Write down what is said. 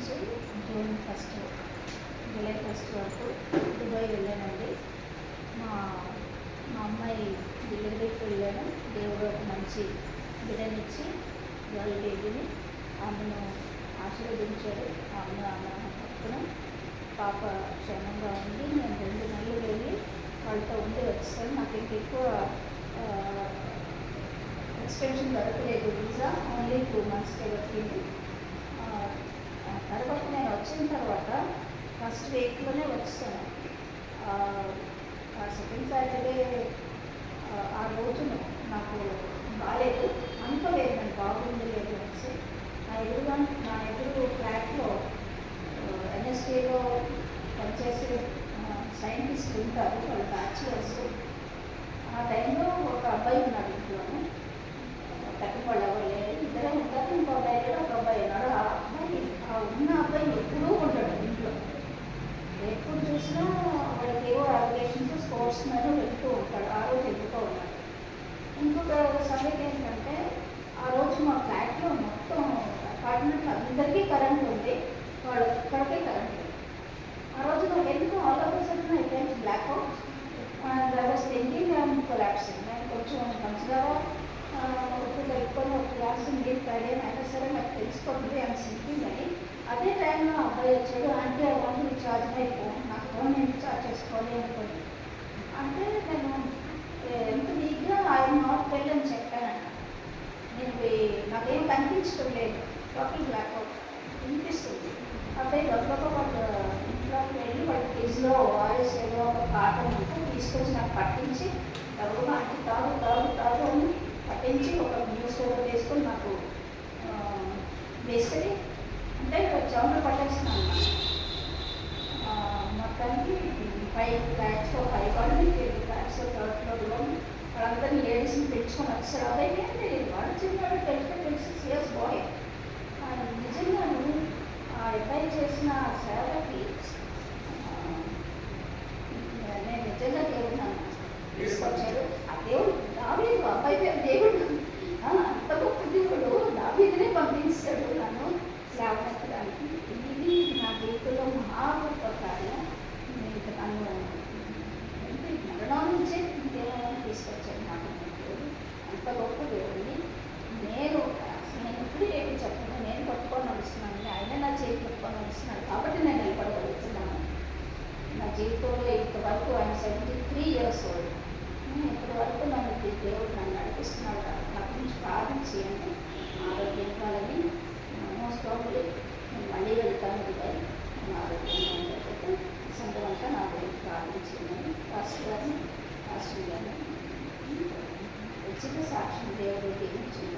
నుంచి June 1 July 1 వరకు Dubai వెళ్ళానండి. మా మా అమ్మాయి డెలివరీకి వెళ్ళాను. దేవుడు ఒక మంచి బిడ్డనిచ్చి వాళ్ళ బేబీని ఆమెను ఆశీర్వదించాడు. ఆమె పక్కన పాప క్షేమంగా ఉంది. నేను 2 నెలలు వెళ్ళి వాళ్ళతో ఉండి వచ్చాను. నాకు ఇంకెక్కువ ఎక్స్టెన్షన్ దొరకలేదు. వీసా ఓన్లీ 2 monthsకే దొరికింది. తర్వాత నేను వచ్చిన తర్వాత ఫస్ట్ వీక్లోనే వచ్చాను. సెకండ్ సాటర్డే ఆ రోజున నాకు బాగాలేదు, అనుకోలేదు నేను బాగుంది లేదు అనేసి. నా ఎదురు ఫ్లాట్లో ఎన్ఎస్టీలో పనిచేసే సైంటిస్టులు ఉంటారు, వాళ్ళు బ్యాచులర్స్. ఆ టైంలో ఒక అబ్బాయి ఉన్నాడు ఇంట్లోనే, తక్కువ వాళ్ళు ఎవరు లేదు, ఇద్దరే ఉంటారు. ఇంకో అబ్బాయి ఒక అబ్బాయి ఉన్నాడు. ఆ అబ్బాయి ఉన్న అబ్బాయి ఎప్పుడూ ఉంటాడు ఇంట్లో. ఎప్పుడు చూసినా వాళ్ళకి ఏవో అలిగేషన్స్ స్పోర్ట్స్ మీద వెళ్తూ ఉంటాడు. ఆ రోజు వెళ్తూ ఉన్నాడు. ఇంకొక సంగతి ఏంటంటే, ఆ రోజు మా ఫ్లాట్లో మొత్తం అపార్ట్మెంట్లో అందరికీ కరెంట్ ఉంది, వాళ్ళకి ఒక్కడికే కరెంట్ ఉంది. ఆ రోజు నాకు ఎందుకు all of a sudden I felt blackout and I was thinking I'm collapsing. నేను కొంచెం మంచిగా ఎక్కువ ఒక క్లాస్ నీళ్ళు తాగాను. అయినా సరే నాకు తెలిసిపోతుంది ఐఎమ్ సింకింగ్ అని. అదే టైంలో అబ్బాయి వచ్చాడు. అంటే I want to recharge my phone, నా ఫోన్ నేను రీఛార్జ్ చేసుకోవాలి అనుకోండి. అంటే నేను ఎంత వీక్గా ఐఎమ్ నాట్ వెల్ అని చెప్పానంట. నాకేం కనిపించడం లేదు, టోటల్ బ్లాక్అవుట్ వినిపిస్తుంది. అబ్బాయి గొప్ప వాళ్ళ ఇంట్లోకి వెళ్ళి వాళ్ళ ఫ్రిడ్జ్లో ఆయిల్స్ ఏదో ఒక కాటన్ ఉంటే తీసుకొచ్చి నాకు పట్టించి డబ్బుగా అంటే తాగు అని పట్టించి ఒక న్యూస్ పేపర్ వేసుకొని నాకు వేసుకొని అంటే చెవులు పట్టేస్తున్నాను. మొత్తానికి 5 lakhs 5 పడింది, 3 lakhs థర్డ్ ఫ్లోర్లో వాళ్ళందరినీ లేడీస్ని పెంచుకొని వచ్చారు. అదైతే తెలియదు, వాడు చిన్నాడు తెలిసి సిఎస్ బాయ్. నిజంగాను ఆ అబ్బాయి చేసిన సేవకి నేను నిజంగా దేవుడు తీసుకొచ్చాడు. ఆ దేవుడు దావీదు, అబ్బాయి పేరు దేవుడు, అంత గొప్ప దేవుడు దావీదునే పంపించాడు నన్ను లేవనెత్తడానికి. ఇది నా జీవితంలో మహా గొప్ప కార్యం. మీకు నన్ను మరణం నుంచే దేవుని తీసుకొచ్చాడు. నాకు దేవుడు అంత గొప్ప దేవుడిని నేను ఎప్పుడు ఏమి చెప్పను. నేను పట్టుకొని నడుస్తున్నాను, ఆయన నా చేతి పట్టుకొని నడుస్తున్నాడు కాబట్టి నేను నిలబడగలుగుతున్నాను. నా జీవితంలో ఇంతవరకు ఆయన 73 years old. ఇప్పటి వరకు నన్ను దేవుడు నన్ను నడిపిస్తున్నాడు. నా గురించి ప్రార్థన చేయండి, ఆరోగ్యం ఇవ్వాలని. మోస్ట్ ప్రాబ్లీ నేను మళ్ళీ వెళ్తాను దుబాయ్. నేను ఆరోగ్యంగా ఉండకపోతే సొంతమంతా నా గురించి ప్రార్థన చేయమని పాస్టర్ గారిని ఉచిత సాక్ష్యం దేవుడు దీవించింది.